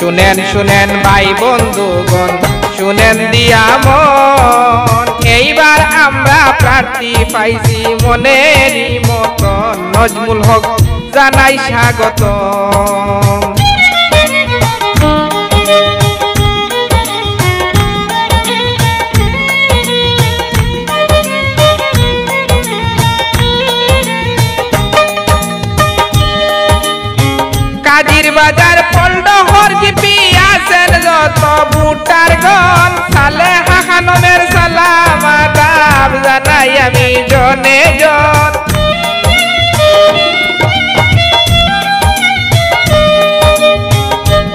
শুনেন শুনেন ভাই বন্ধুগণ, শুনেন দিয়া মন, এইবার আমরা প্রার্থী পাইছি মনেরই মতন। নজমুল হক জানাই স্বাগত। কাজির বাজার পল্ডহর জিপি আছেন যত ভুটার গণ, সালেহা খানমের সালাম আদাব জানাই আমি জনে জন।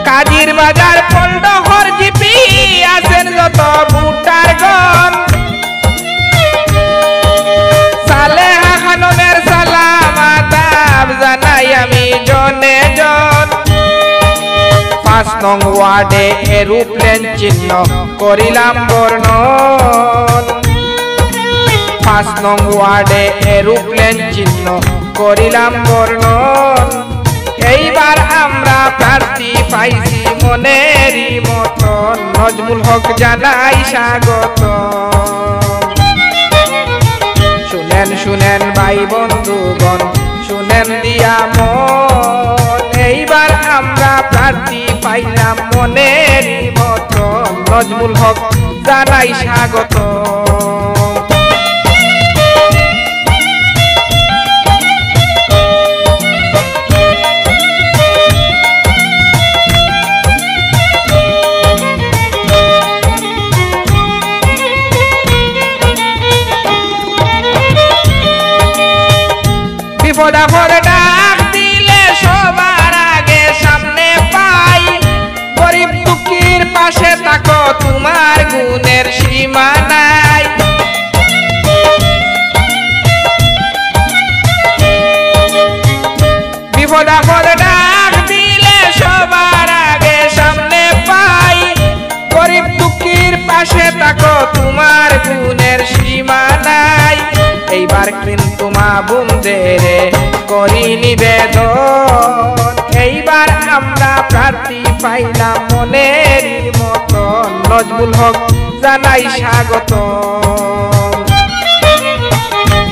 কাজির বাজার পল্ডহর জিপি আছেন যত ভুটার গণ, সালেহা খানমের সালাম আদাব জানাই আমি জনে জন। ৫ নং ওয়ার্ডে এরোপ্লেন চিহ্ন করিলাম বর্ণন, ৫ নং ওয়ার্ডে এরোপ্লেন চিহ্ন করিলাম বর্ণন। এইবার আমরা প্রার্থী পাইছি মনেরই মতন। নজমুল হক জানাই স্বাগত। শুনেন শুনেন ভাই বন্ধুগণ, শুনেন দিয়া মন, এইবার আমরা প্রার্থী পাইলাম মনেরই মতন। নজমুল হক জানাই স্বাগত। বিপদ আপদ ডাক দিলে সবার আগে সামনে পাই, গরিব দুঃখীর পাশে থাকো তোমার গুণের সীমা নাই। বিপদ আপদ ডাক দিলে সবার আগে সামনে পাই, গরিব দুঃখীর পাশে থাকো তোমার গুণের সীমা নাই। এইবার কিন্তু মা বোনদের করি নিবেদন, এইবার আমরা প্রার্থী পাইলাম মনেরই মতন। নজমুল হক জানাই স্বাগত।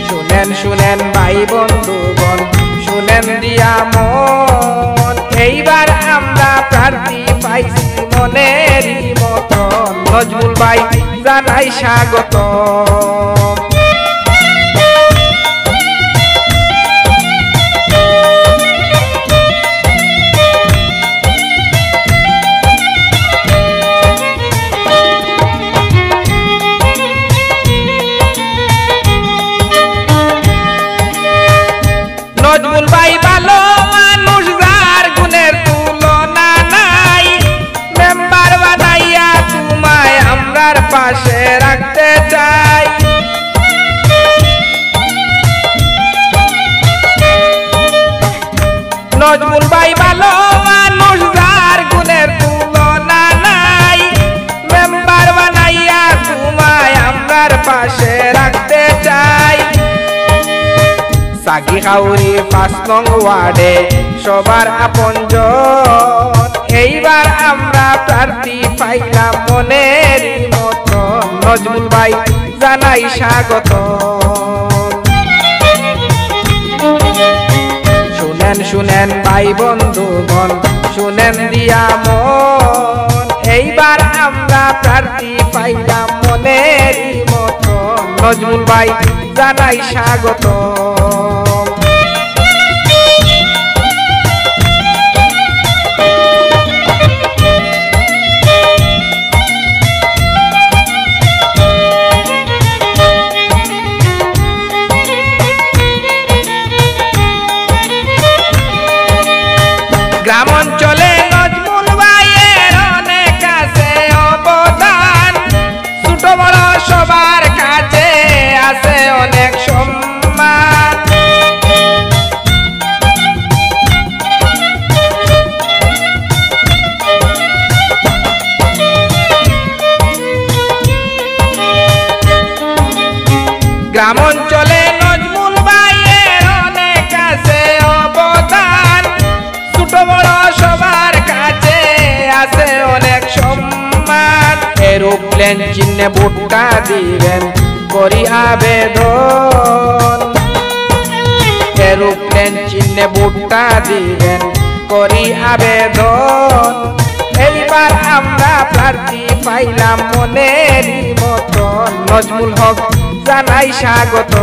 শুনেন শুনেন ভাই বন্ধুগণ, শুনেন দিয়া মন, এইবার আমরা প্রার্থী পাইছি মনেরই মতন। নজমুল ভাই জানাই স্বাগত। নজমুল ভাই ভালো মানুষ, যার গুণের তুলনা নাই, মেম্বার বানাইয়া তোমায় আমরার পাশে রাখতে চাই। নজমুল ভাই ভালো মানুষ, যার গুণের তুলনা নাই, মেম্বার বানাইয়া তোমায় আমরার পাশে রাখতে চাই। সাগিখাউরি ৫ নং ওয়ার্ডে সবার আপনজন, এইবার আমরা প্রার্থী পাইলাম মনেরই মতন। নজমুল ভাই জানাই স্বাগত। শুনেন শুনেন ভাই বন্ধুগণ, শুনেন দিয়া মন, এইবার আমরা প্রার্থী পাইলাম মনেরই মতন। নজমুল ভাই জানাই স্বাগত। গ্রাম অঞ্চলে নজমুল ভাইয়ের অনেক আছে অবদান, ছোট বড় সবার কাছে আছে অনেক সম্মান। এরোপ্লেন চিহ্নে ভোটটা দিবেন করি আবেদন এরোপ্লেন চিহ্নে ভোটটা দিবেন করি আবেদন এইবার আমরা প্রার্থী পাইলাম মনেরই মতন নজমুল হক জানাই স্বাগত